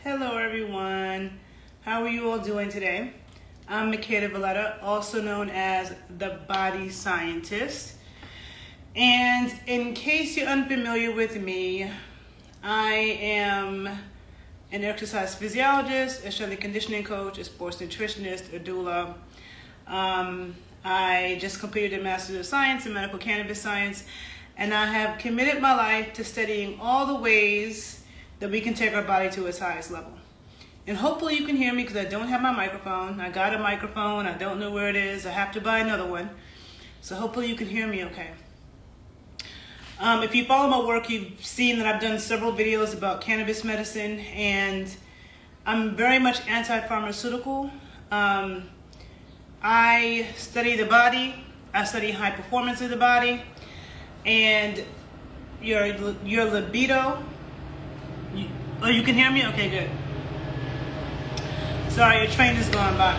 Hello everyone, how are you all doing today? I'm Makeda Valletta, also known as the Body Scientist. And in case you're unfamiliar with me, I am an exercise physiologist, a strength and conditioning coach, a sports nutritionist, a doula. I just completed a Master's of Science in Medical Cannabis Science, and I have committed my life to studying all the ways that we can take our body to its highest level. And hopefully you can hear me because I don't have my microphone. I got a microphone, I don't know where it is. I have to buy another one. So hopefully you can hear me okay. If you follow my work, you've seen that I've done several videos about cannabis medicine, and I'm very much anti-pharmaceutical. I study the body, I study high performance of the body, and your libido. You can hear me? Okay, good. Sorry, your train is going by.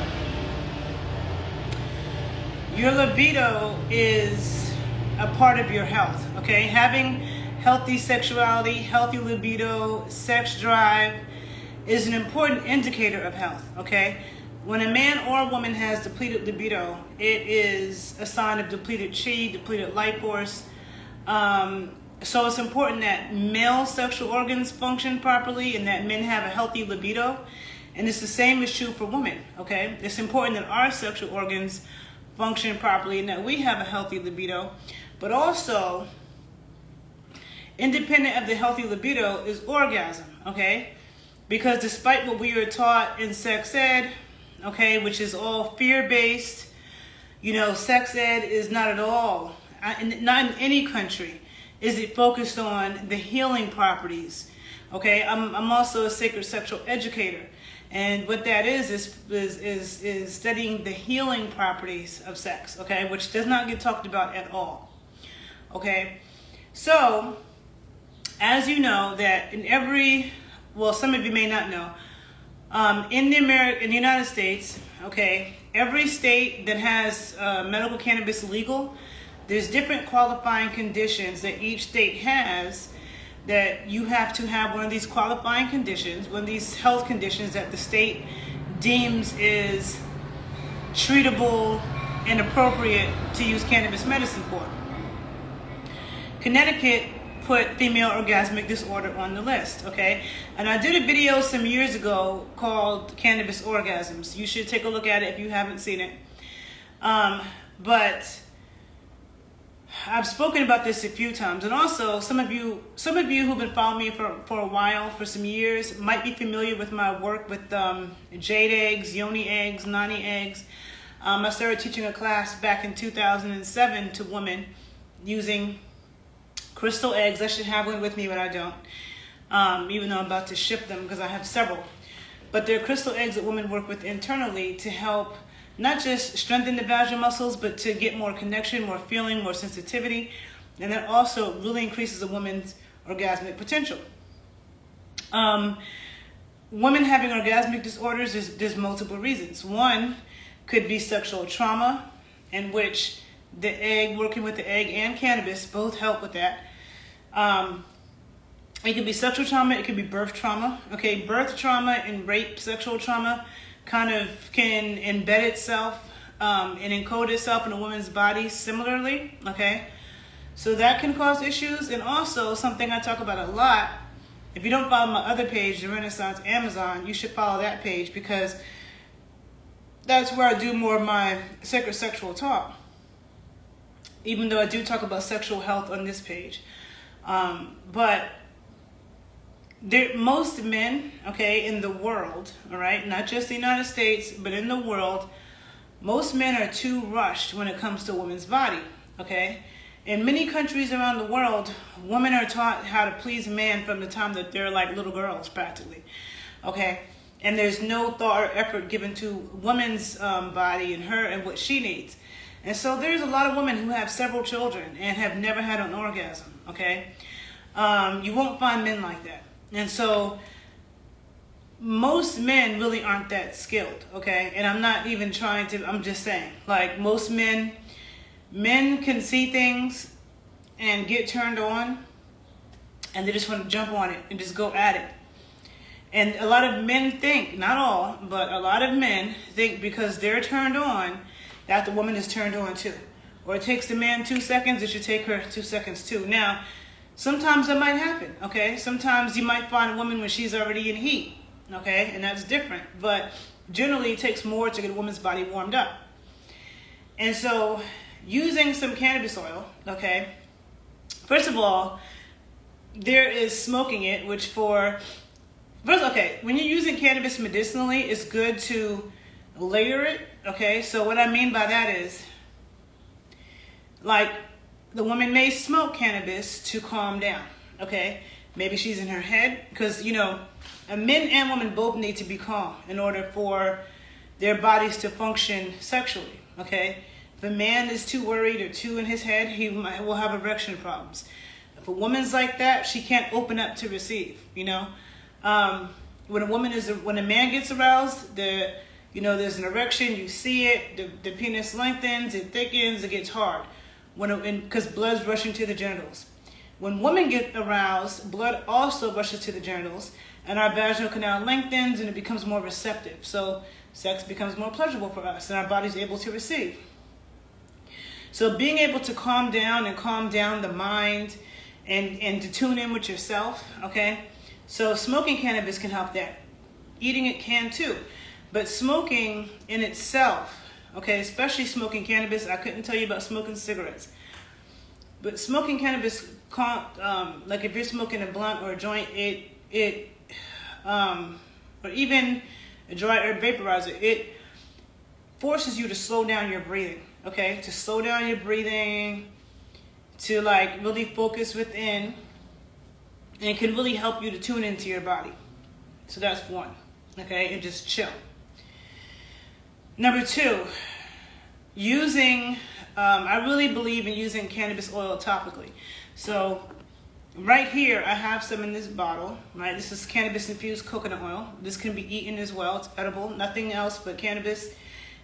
Your libido is a part of your health, okay? Having healthy sexuality, healthy libido, sex drive is an important indicator of health, okay? When a man or a woman has depleted libido, it is a sign of depleted chi, depleted life force. So it's important that male sexual organs function properly and that men have a healthy libido. And it's the same is true for women, okay? It's important that our sexual organs function properly and that we have a healthy libido. But also, independent of the healthy libido is orgasm, okay? Because despite what we are taught in sex ed, okay, which is all fear-based, sex ed is not at all, not in any country, is it focused on the healing properties, okay? I'm also a sacred sexual educator. And what that is studying the healing properties of sex, okay, which does not get talked about at all, okay? So, as you know, that some of you may not know, in the United States, okay, every state that has medical cannabis legal, there's different qualifying conditions that each state has, that you have to have one of these qualifying conditions, one of these health conditions that the state deems is treatable and appropriate to use cannabis medicine for. Connecticut put female orgasmic disorder on the list, okay? And I did a video some years ago called Cannabis Orgasms. You should take a look at it if you haven't seen it. But I've spoken about this a few times, and also some of you who've been following me for a while, for some years, might be familiar with my work with jade eggs, yoni eggs, nani eggs. I started teaching a class back in 2007 to women using crystal eggs. I should have one with me, but I don't, even though I'm about to ship them because I have several. But they're crystal eggs that women work with internally to help not just strengthen the vaginal muscles, but to get more connection, more feeling, more sensitivity. And that also really increases a woman's orgasmic potential. Women having orgasmic disorders, there's multiple reasons. One could be sexual trauma, in which the egg, working with the egg and cannabis, both help with that. It could be sexual trauma, it could be birth trauma. Okay, birth trauma and rape, sexual trauma, kind of can embed itself and encode itself in a woman's body similarly, okay? So that can cause issues. And also, something I talk about a lot, if you don't follow my other page, the Renaissance Amazon, you should follow that page because that's where I do more of my sacred sexual talk, even though I do talk about sexual health on this page. But most men, okay, in the world, all right, not just the United States, but in the world, most men are too rushed when it comes to a woman's body, okay? In many countries around the world, women are taught how to please a man from the time that they're like little girls, practically, okay? And there's no thought or effort given to woman's body and her and what she needs. And so there's a lot of women who have several children and have never had an orgasm, okay? You won't find men like that. And so most men really aren't that skilled, okay? And I'm not even trying to, I'm just saying, like most men can see things and get turned on and they just want to jump on it and just go at it. And a lot of men think, not all, but a lot of men think because they're turned on, that the woman is turned on too. Or it takes the man 2 seconds, it should take her 2 seconds too. Now, sometimes that might happen, okay? Sometimes you might find a woman when she's already in heat, okay? And that's different. But generally, it takes more to get a woman's body warmed up. And so, using some cannabis oil, okay? First of all, there is smoking it, which when you're using cannabis medicinally, it's good to layer it, okay? So what I mean by that is, like, the woman may smoke cannabis to calm down, okay? Maybe she's in her head, because, a men and women both need to be calm in order for their bodies to function sexually, okay? If a man is too worried or too in his head, will have erection problems. If a woman's like that, she can't open up to receive, When a man gets aroused, there's an erection, you see it, the penis lengthens, it thickens, it gets hard. Because blood's rushing to the genitals. When women get aroused, blood also rushes to the genitals, and our vaginal canal lengthens and it becomes more receptive. So sex becomes more pleasurable for us, and our body's able to receive. So being able to calm down the mind and to tune in with yourself, okay? So smoking cannabis can help that. Eating it can too. But smoking in itself, okay, especially smoking cannabis, I couldn't tell you about smoking cigarettes. But smoking cannabis, like if you're smoking a blunt or a joint, or even a dry herb vaporizer, it forces you to slow down your breathing, okay? To slow down your breathing, to like really focus within, and it can really help you to tune into your body. So that's one, okay? And just chill. Number two, I really believe in using cannabis oil topically. So right here, I have some in this bottle, right? This is cannabis infused coconut oil. This can be eaten as well. It's edible, nothing else but cannabis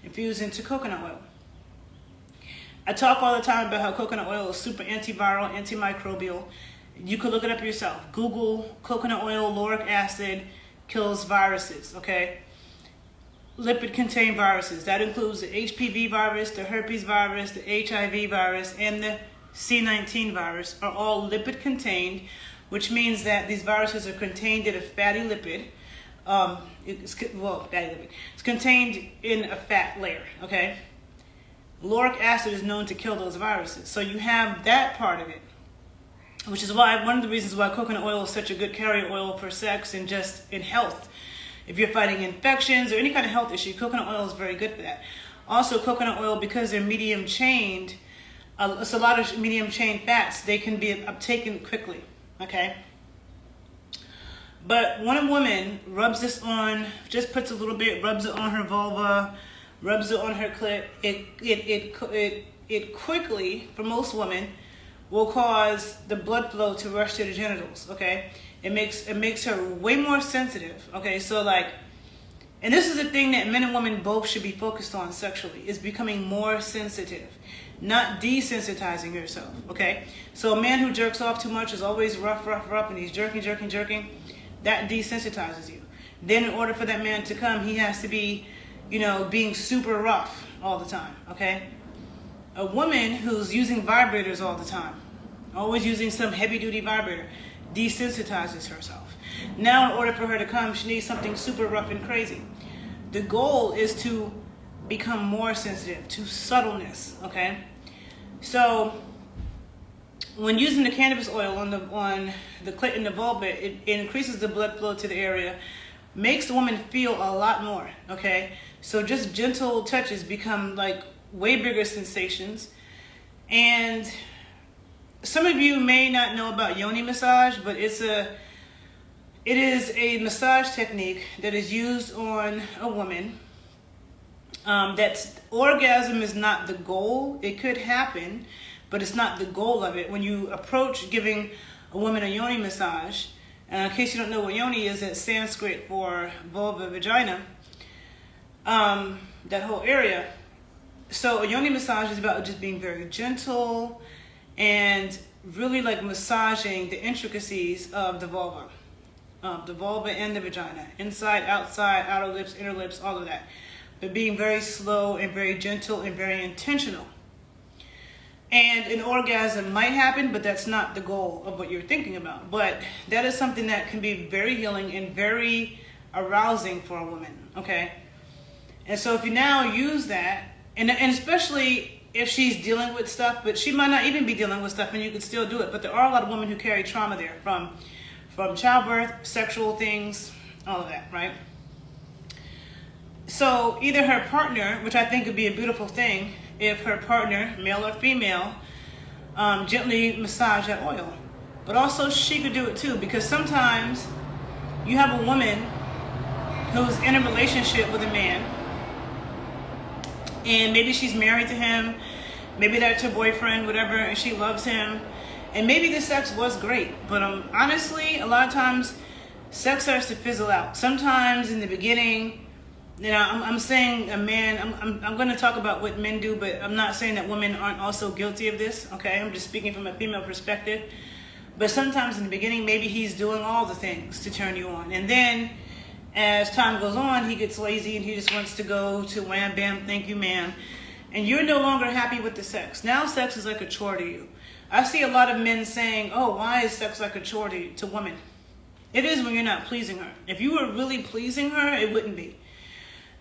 infused into coconut oil. I talk all the time about how coconut oil is super antiviral, antimicrobial. You can look it up yourself. Google coconut oil, lauric acid kills viruses, okay? Lipid-contained viruses. That includes the HPV virus, the herpes virus, the HIV virus, and the C19 virus are all lipid-contained, which means that these viruses are contained in a fatty lipid. Fatty lipid. It's contained in a fat layer, okay? Lauric acid is known to kill those viruses. So you have that part of it, which is why one of the reasons why coconut oil is such a good carrier oil for sex and just in health. If you're fighting infections or any kind of health issue, coconut oil is very good for that. Also, coconut oil, because they're medium chained, it's a lot of medium chain fats, they can be uptaken quickly, okay? But when a woman rubs this on, just puts a little bit, rubs it on her vulva, rubs it on her clit, it quickly, for most women, will cause the blood flow to rush to the genitals, okay? It makes her way more sensitive, okay? So like, and this is the thing that men and women both should be focused on sexually, is becoming more sensitive, not desensitizing yourself, okay? So a man who jerks off too much is always rough, and he's jerking, that desensitizes you. Then in order for that man to come, he has to be, being super rough all the time, okay? A woman who's using vibrators all the time, always using some heavy-duty vibrator, desensitizes herself. Now, in order for her to come, she needs something super rough and crazy. The goal is to become more sensitive to subtleness, okay? So, when using the cannabis oil on the clit and the vulva, it increases the blood flow to the area, makes the woman feel a lot more, okay? So just gentle touches become like way bigger sensations. And some of you may not know about yoni massage, but it is a massage technique that is used on a woman. That's orgasm is not the goal. It could happen, but it's not the goal of it. When you approach giving a woman a yoni massage, in case you don't know what yoni is, it's Sanskrit for vulva, vagina, that whole area. So a yoni massage is about just being very gentle and really like massaging the intricacies of the vulva. the vulva and the vagina, inside, outside, outer lips, inner lips, all of that. But being very slow and very gentle and very intentional. And an orgasm might happen, but that's not the goal of what you're thinking about. But that is something that can be very healing and very arousing for a woman, okay? And so if you now use that, and especially if she's dealing with stuff, but she might not even be dealing with stuff and you could still do it. But there are a lot of women who carry trauma there from childbirth, sexual things, all of that, right? So either her partner, which I think would be a beautiful thing, if her partner, male or female, gently massage that oil. But also she could do it too, because sometimes you have a woman who's in a relationship with a man, and maybe she's married to him, maybe that's her boyfriend, whatever, and she loves him, and maybe the sex was great, but honestly, a lot of times sex starts to fizzle out. Sometimes in the beginning, you know, I'm saying a man, I'm going to talk about what men do, but I'm not saying that women aren't also guilty of this, okay? I'm just speaking from a female perspective. But sometimes in the beginning, maybe he's doing all the things to turn you on. And then as time goes on, he gets lazy and he just wants to go to wham, bam, thank you, ma'am. And you're no longer happy with the sex. Now sex is like a chore to you. I see a lot of men saying, oh, why is sex like a chore to women? It is when you're not pleasing her. If you were really pleasing her, it wouldn't be.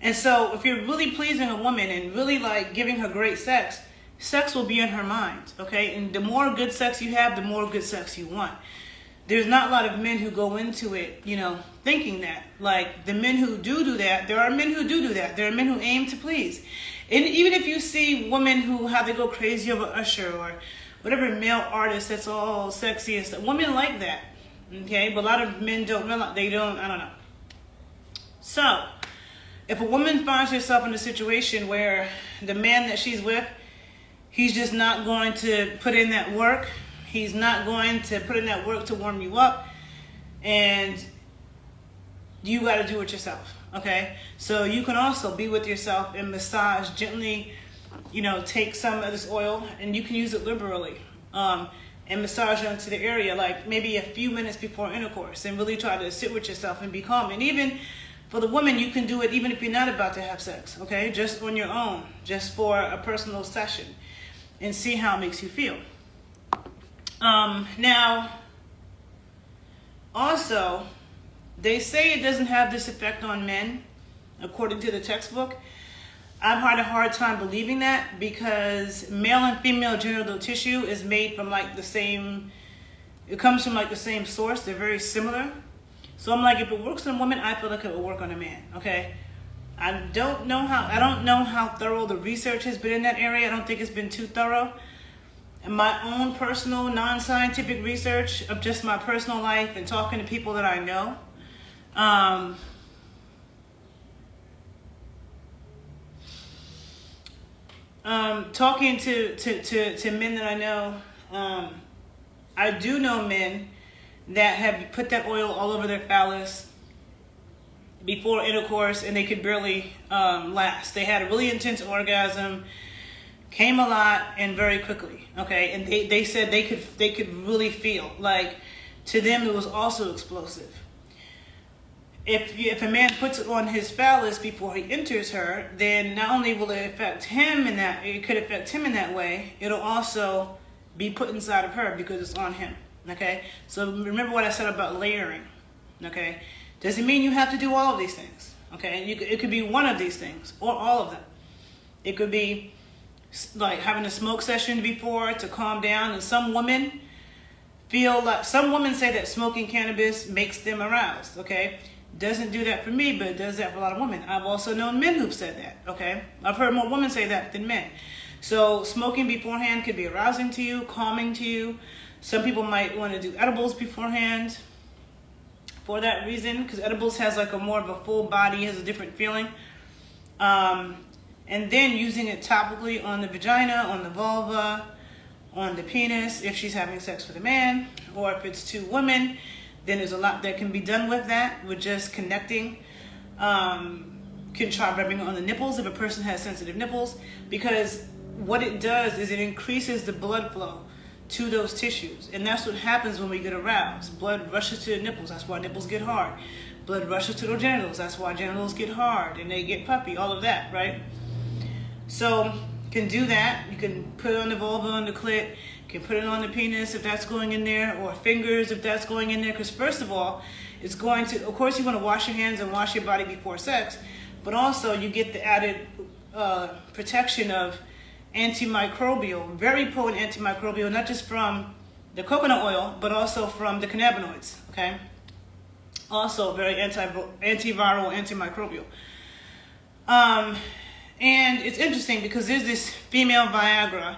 And so if you're really pleasing a woman and really like giving her great sex, sex will be in her mind, okay? And the more good sex you have, the more good sex you want. There's not a lot of men who go into it, you know, thinking that. Like the men who do that, there are men who do that. There are men who aim to please. And even if you see women who have to go crazy over Usher or whatever male artist that's all sexy and stuff, women like that, okay? But a lot of men don't realize, I don't know. So if a woman finds herself in a situation where the man that she's with, he's just not going to put in that work, he's not going to put in that work to warm you up, and you got to do it yourself, okay? So you can also be with yourself and massage gently, you know, take some of this oil, and you can use it liberally, and massage onto the area, like maybe a few minutes before intercourse, and really try to sit with yourself and be calm. And even for the woman, you can do it even if you're not about to have sex, okay? Just on your own, just for a personal session, and see how it makes you feel. Now, also, they say it doesn't have this effect on men, according to the textbook. I've had a hard time believing that because male and female genital tissue is made from like the same, it comes from like the same source. They're very similar. So I'm like, if it works on a woman, I feel like it will work on a man, okay? I don't know how thorough the research has been in that area. I don't think it's been too thorough. And my own personal non-scientific research of just my personal life and talking to people that I know, talking to men that I know, I do know men that have put that oil all over their phallus before intercourse and they could barely last. They had a really intense orgasm, came a lot and very quickly, okay? And they said they could really feel like to them it was also explosive. If a man puts it on his phallus before he enters her, then not only will it affect him in that, it could affect him in that way, it'll also be put inside of her because it's on him, okay? So remember what I said about layering, okay? Doesn't mean you have to do all of these things, okay? It could be one of these things or all of them. It could be like having a smoke session before to calm down, and some women say that smoking cannabis makes them aroused, okay? Doesn't do that for me, but it does that for a lot of women. I've also known men who've said that, okay? I've heard more women say that than men. So smoking beforehand could be arousing to you, calming to you. Some people might want to do edibles beforehand for that reason, because edibles has like a more of a full body, has a different feeling. And then using it topically on the vagina, on the vulva, on the penis, if she's having sex with a man, or if it's two women, then there's a lot that can be done with that, with just connecting. Can try rubbing on the nipples if a person has sensitive nipples, because what it does is it increases the blood flow to those tissues. And that's what happens when we get aroused. Blood rushes to the nipples. That's why nipples get hard. Blood rushes to the genitals. That's why genitals get hard and they get puffy. All of that, right? So you can do that. You can put it on the vulva, on the clit. You can put it on the penis if that's going in there, or fingers if that's going in there. Because first of all, it's going to, of course, you want to wash your hands and wash your body before sex, but also you get the added protection of antimicrobial, very potent antimicrobial, not just from the coconut oil, but also from the cannabinoids, okay? Also very antiviral, antimicrobial. And it's interesting because there's this female Viagra,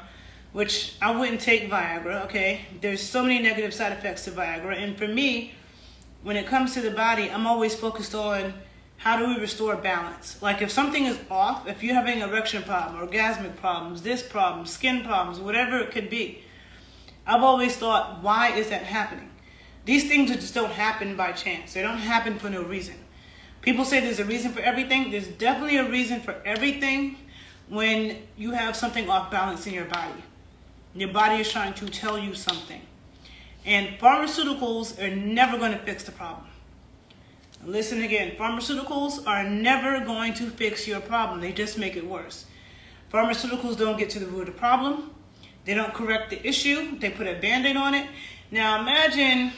which I wouldn't take Viagra, okay? There's so many negative side effects to Viagra. And for me, when it comes to the body, I'm always focused on how do we restore balance? Like if something is off, if you're having erection problem, orgasmic problems, this problem, skin problems, whatever it could be, I've always thought, why is that happening? These things just don't happen by chance. They don't happen for no reason. People say there's a reason for everything. There's definitely a reason for everything when you have something off balance in your body. Your body is trying to tell you something. And pharmaceuticals are never going to fix the problem. Listen again, pharmaceuticals are never going to fix your problem. They just make it worse. Pharmaceuticals don't get to the root of the problem. They don't correct the issue. They put a Band-Aid on it. Now imagine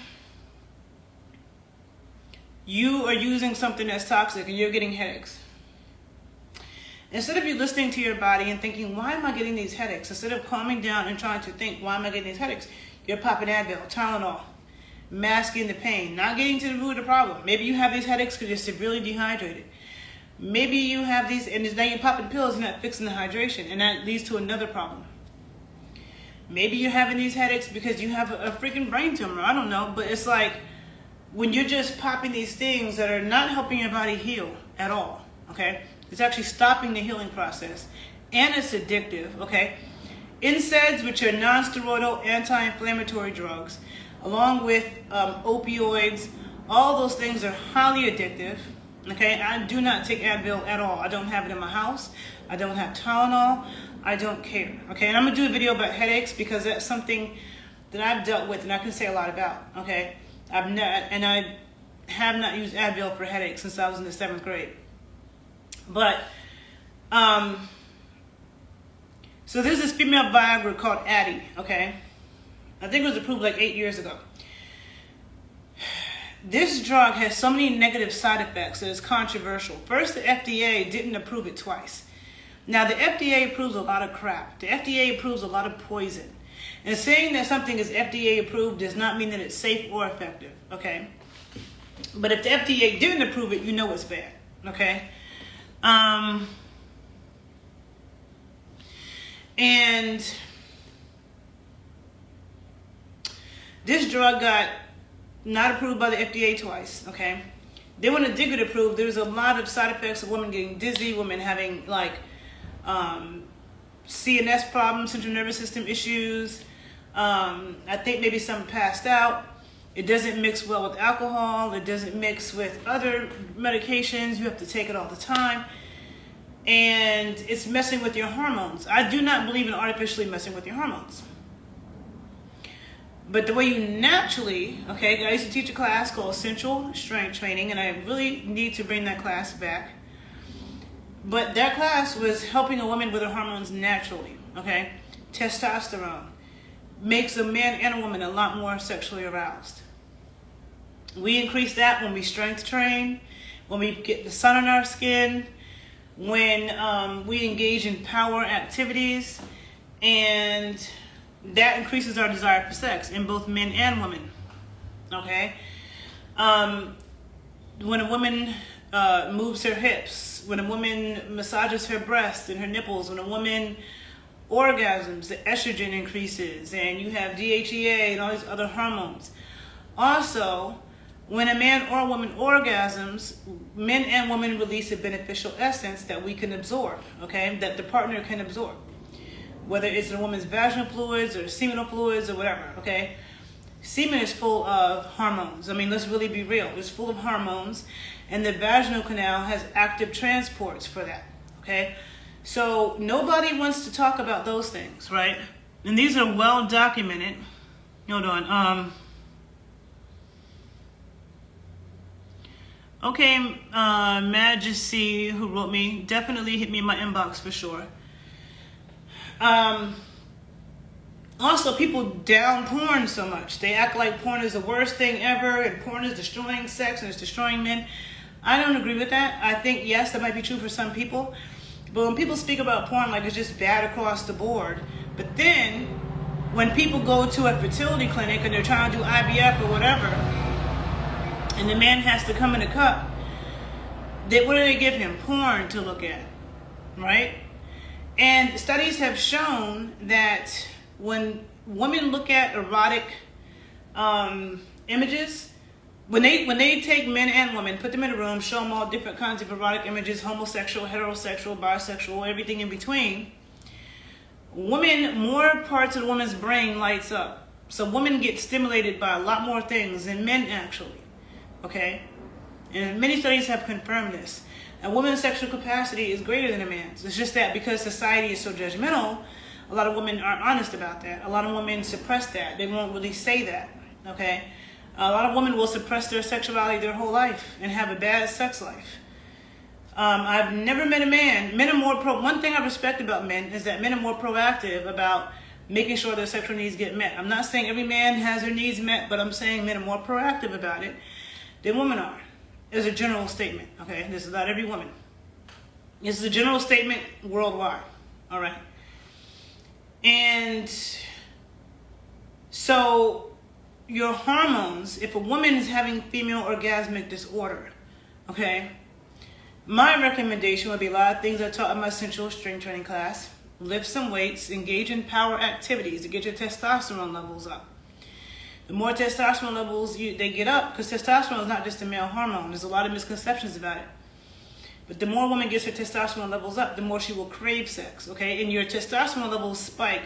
you are using something that's toxic and you're getting headaches. Instead of you listening to your body and thinking, why am I getting these headaches? Instead of calming down and trying to think, why am I getting these headaches? You're popping Advil, Tylenol, masking the pain, not getting to the root of the problem. Maybe you have these headaches because you're severely dehydrated. Maybe you have these, and now you're popping pills and not fixing the hydration, and that leads to another problem. Maybe you're having these headaches because you have a freaking brain tumor. I don't know, but it's like when you're just popping these things that are not helping your body heal at all, okay? It's actually stopping the healing process, and it's addictive, okay? NSAIDs, which are non-steroidal anti-inflammatory drugs, along with opioids, all those things are highly addictive, okay? I do not take Advil at all. I don't have it in my house. I don't have Tylenol. I don't care, okay? And I'm going to do a video about headaches because that's something that I've dealt with and I can say a lot about, okay? I have not used Advil for headaches since I was in the 7th grade. But, so there's this female Viagra called Addie, okay? I think it was approved like 8 years ago. This drug has so many negative side effects that it's controversial. First, the FDA didn't approve it twice. Now, the FDA approves a lot of crap. The FDA approves a lot of poison. And saying that something is FDA approved does not mean that it's safe or effective, okay? But if the FDA didn't approve it, you know it's bad, okay? And this drug got not approved by the FDA twice, okay? They want to dig it approved. There's a lot of side effects of women getting dizzy, women having like CNS problems, central nervous system issues. I think maybe some passed out. It doesn't mix well with alcohol. It doesn't mix with other medications. You have to take it all the time. And it's messing with your hormones. I do not believe in artificially messing with your hormones. But the way you naturally, okay, I used to teach a class called Essential Strength Training, and I really need to bring that class back. But that class was helping a woman with her hormones naturally, okay? Testosterone makes a man and a woman a lot more sexually aroused. We increase that when we strength train, when we get the sun on our skin, when we engage in power activities, and that increases our desire for sex in both men and women, okay? When a woman moves her hips, when a woman massages her breasts and her nipples, when a woman orgasms, the estrogen increases, and you have DHEA and all these other hormones. Also, when a man or a woman orgasms, men and women release a beneficial essence that we can absorb, okay, that the partner can absorb. Whether it's a woman's vaginal fluids or seminal fluids or whatever, okay? Semen is full of hormones. I mean, let's really be real. It's full of hormones, and the vaginal canal has active transports for that, okay? So nobody wants to talk about those things, right? and these are well documented. Hold on. Okay, Majesty, who wrote me, definitely hit me in my inbox for sure. Also, people down porn so much. They act like porn is the worst thing ever, and porn is destroying sex and it's destroying men. I don't agree with that. I think, yes, that might be true for some people. But when people speak about porn like it's just bad across the board, but then when people go to a fertility clinic and they're trying to do IVF or whatever, and the man has to come in a cup, what do they give him? Porn to look at, right? And studies have shown that when women look at erotic images, when they take men and women, put them in a room, show them all different kinds of erotic images, homosexual, heterosexual, bisexual, everything in between, more parts of the woman's brain lights up. So women get stimulated by a lot more things than men actually, okay? And many studies have confirmed this. A woman's sexual capacity is greater than a man's. It's just that because society is so judgmental, a lot of women aren't honest about that. A lot of women suppress that. They won't really say that, okay? A lot of women will suppress their sexuality their whole life and have a bad sex life. I've never met a man. Men are more one thing I respect about men is that men are more proactive about making sure their sexual needs get met. I'm not saying every man has their needs met, but I'm saying men are more proactive about it than women are. It's a general statement, okay? This is not every woman. This is a general statement worldwide, all right? And so your hormones, if a woman is having female orgasmic disorder, okay, my recommendation would be a lot of things I taught in my sensual strength training class. Lift some weights, engage in power activities to get your testosterone levels up. The more testosterone levels they get up, because testosterone is not just a male hormone. There's a lot of misconceptions about it. But the more a woman gets her testosterone levels up, the more she will crave sex, okay? And your testosterone levels spike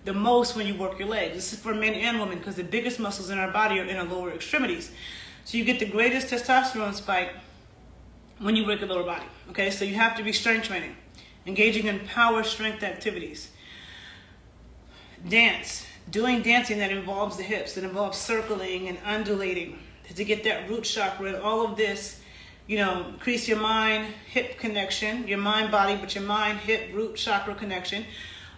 the most when you work your legs. This is for men and women because the biggest muscles in our body are in our lower extremities. So you get the greatest testosterone spike when you work your lower body, okay? So you have to be strength training, engaging in power strength activities. Dance. Doing dancing that involves the hips, that involves circling and undulating to get that root chakra and all of this, increase your mind-hip connection, your mind-body, but your mind-hip-root chakra connection.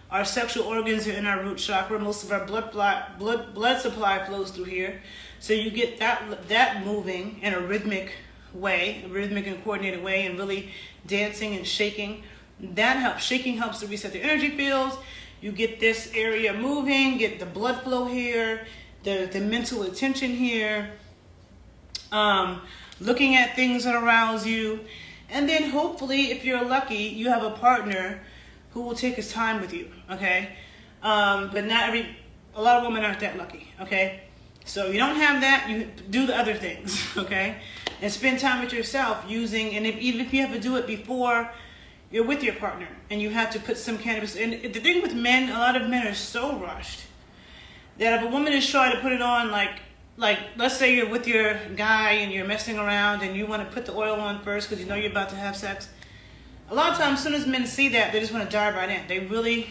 Our sexual organs are in our root chakra. Most of our blood supply flows through here. So you get that moving in a rhythmic way, a rhythmic and coordinated way, and really dancing and shaking. That helps. Shaking helps to reset the energy fields. You get this area moving, get the blood flow here, the mental attention here, looking at things that arouse you. And then hopefully, if you're lucky, you have a partner who will take his time with you, okay? But a lot of women aren't that lucky, okay? So you don't have that, you do the other things, okay? And spend time with yourself even if you have to do it before you're with your partner and you have to put some cannabis. And the thing with men, a lot of men are so rushed that if a woman is trying to put it on, like let's say you're with your guy and you're messing around and you want to put the oil on first because you know you're about to have sex. A lot of times, as soon as men see that, they just want to dive right in.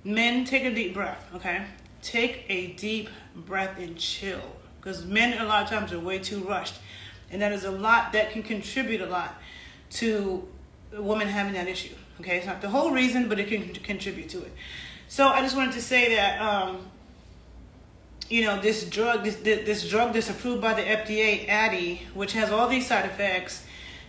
Men, take a deep breath, okay? Take a deep breath and chill. Because men, a lot of times, are way too rushed. And that is a lot that can contribute a lot to a woman having that issue, okay? It's not the whole reason, but it can contribute to it. So I just wanted to say that, this drug that's approved by the FDA, Addy, which has all these side effects,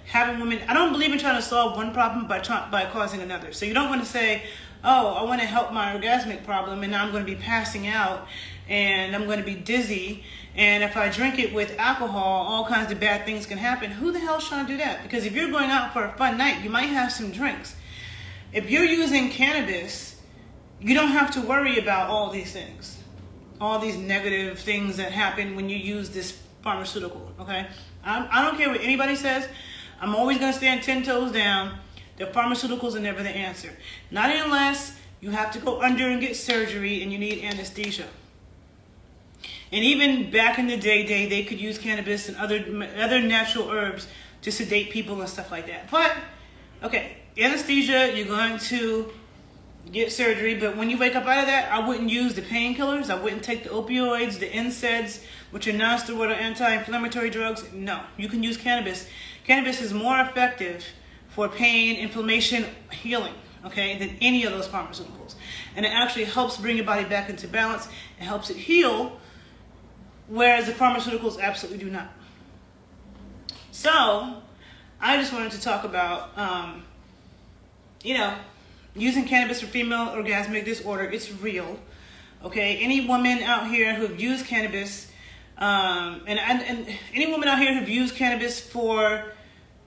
having women, I don't believe in trying to solve one problem by causing another. So you don't want to say, oh, I want to help my orgasmic problem and now I'm going to be passing out and I'm going to be dizzy. And if I drink it with alcohol, all kinds of bad things can happen. Who the hell's trying to do that? Because if you're going out for a fun night, you might have some drinks. If you're using cannabis, you don't have to worry about all these things, all these negative things that happen when you use this pharmaceutical, okay? I don't care what anybody says. I'm always going to stand 10 toes down. The pharmaceuticals are never the answer. Not unless you have to go under and get surgery and you need anesthesia. And even back in the day, they could use cannabis and other natural herbs to sedate people and stuff like that. But, okay, anesthesia, you're going to get surgery. But when you wake up out of that, I wouldn't use the painkillers. I wouldn't take the opioids, the NSAIDs, which are non-steroidal anti-inflammatory drugs. No, you can use cannabis. Cannabis is more effective for pain, inflammation, healing, okay, than any of those pharmaceuticals. And it actually helps bring your body back into balance. It helps it heal, whereas the pharmaceuticals absolutely do not. So, I just wanted to talk about, using cannabis for female orgasmic disorder. It's real, okay? Any woman out here who've used cannabis, and any woman out here who've used cannabis for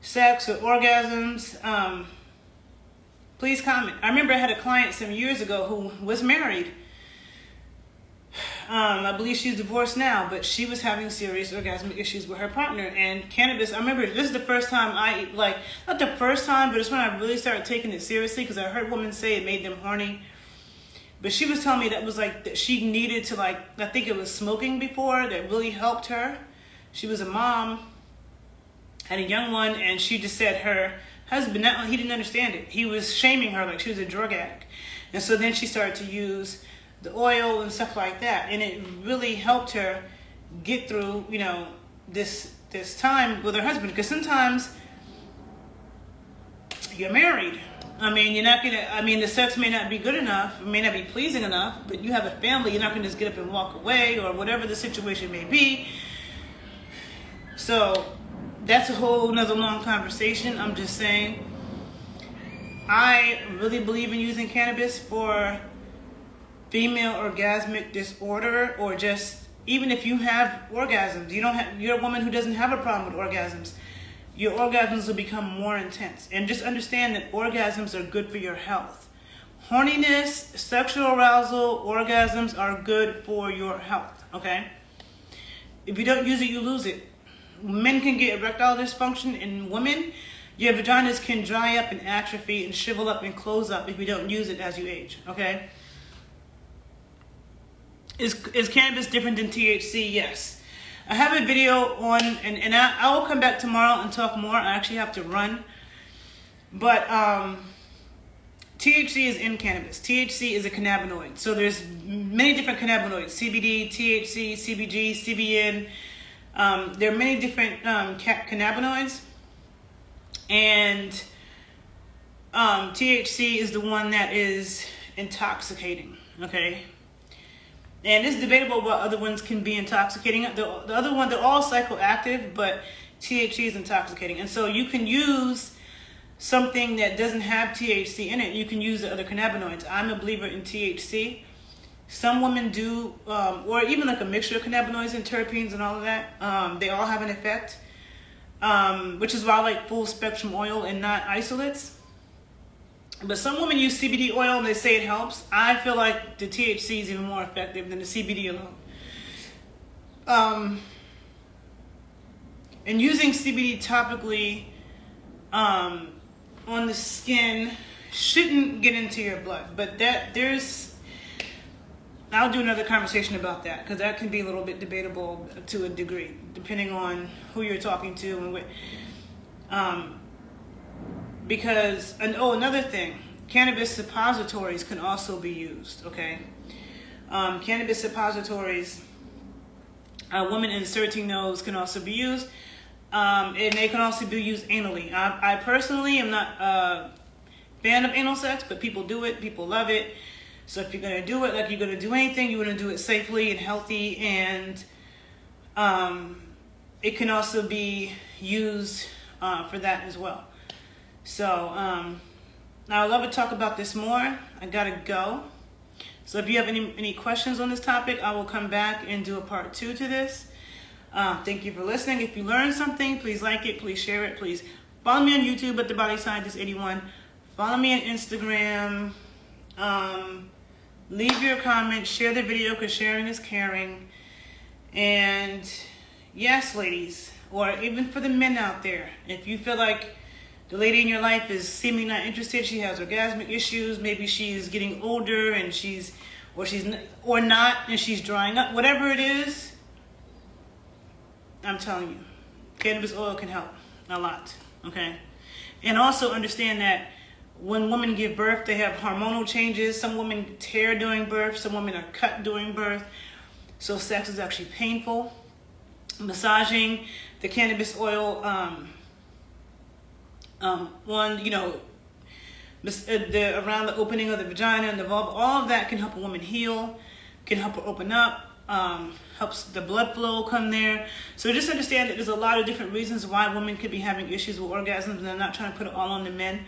sex or orgasms, please comment. I remember I had a client some years ago who was married. I believe she's divorced now, but she was having serious orgasmic issues with her partner. And cannabis, I remember this is the first time not the first time, but it's when I really started taking it seriously, because I heard women say it made them horny. But she was telling me that was that she needed to I think it was smoking before that really helped her. She was a mom, had a young one, and she just said her husband, he didn't understand it. He was shaming her like she was a drug addict. And so then she started to use the oil and stuff like that, and it really helped her get through, this time with her husband. Because sometimes you're married. The sex may not be good enough, it may not be pleasing enough, but you have a family. You're not gonna just get up and walk away, or whatever the situation may be. So that's a whole nother long conversation. I'm just saying, I really believe in using cannabis for female orgasmic disorder, or just even if you have orgasms, you're a woman who doesn't have a problem with orgasms, your orgasms will become more intense. And just understand that orgasms are good for your health. Horniness, sexual arousal, orgasms are good for your health, okay? If you don't use it, you lose it. Men can get erectile dysfunction, and women, your vaginas can dry up and atrophy and shrivel up and close up if you don't use it as you age, okay? Is cannabis different than THC? Yes. I have a video on, and I will come back tomorrow and talk more. I actually have to run. But THC is in cannabis. THC is a cannabinoid. So there's many different cannabinoids. CBD, THC, CBG, CBN. There are many different cannabinoids. And THC is the one that is intoxicating, okay? And it's debatable what other ones can be intoxicating. The other one, they're all psychoactive, but THC is intoxicating. And so you can use something that doesn't have THC in it. You can use the other cannabinoids. I'm a believer in THC. Some women do, or even a mixture of cannabinoids and terpenes and all of that. They all have an effect, which is why I like full spectrum oil and not isolates. But some women use CBD oil and they say it helps. I feel like the THC is even more effective than the CBD alone. And using CBD topically on the skin shouldn't get into your blood. But I'll do another conversation about that, because that can be a little bit debatable to a degree, depending on who you're talking to and what. Another thing, cannabis suppositories can also be used, okay? Cannabis suppositories, women inserting those can also be used. And they can also be used anally. I personally am not a fan of anal sex, but people do it, people love it. So if you're going to do it, like you're going to do anything, you want to do it safely and healthy, and it can also be used for that as well. So now I'd love to talk about this more. I gotta go. So if you have any questions on this topic, I will come back and do a part 2 to this. Thank you for listening. If you learned something, please like it, please share it, please follow me on YouTube at The Body Scientist 81. Follow me on Instagram. Leave your comments, share the video, because sharing is caring. And yes, ladies, or even for the men out there, if you feel like the lady in your life is seemingly not interested, she has orgasmic issues, maybe she's getting older and she's not and she's drying up, whatever it is, I'm telling you, cannabis oil can help a lot, okay? And also understand that When women give birth, they have hormonal changes. Some women tear during birth. Some women are cut during birth. So sex is actually painful. Massaging the cannabis oil around the opening of the vagina and the vulva, all of that can help a woman heal, can help her open up, helps the blood flow come there. So just understand that there's a lot of different reasons why women could be having issues with orgasms, and I'm not trying to put it all on the men.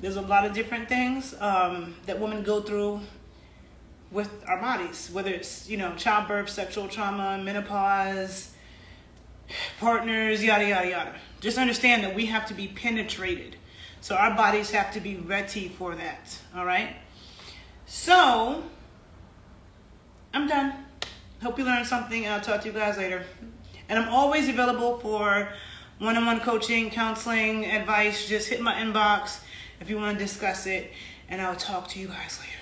There's a lot of different things that women go through with our bodies, whether it's, childbirth, sexual trauma, menopause, partners, yada, yada, yada. Just understand that we have to be penetrated. So our bodies have to be ready for that, all right? So, I'm done. Hope you learned something, and I'll talk to you guys later. And I'm always available for one-on-one coaching, counseling, advice. Just hit my inbox if you want to discuss it, and I'll talk to you guys later.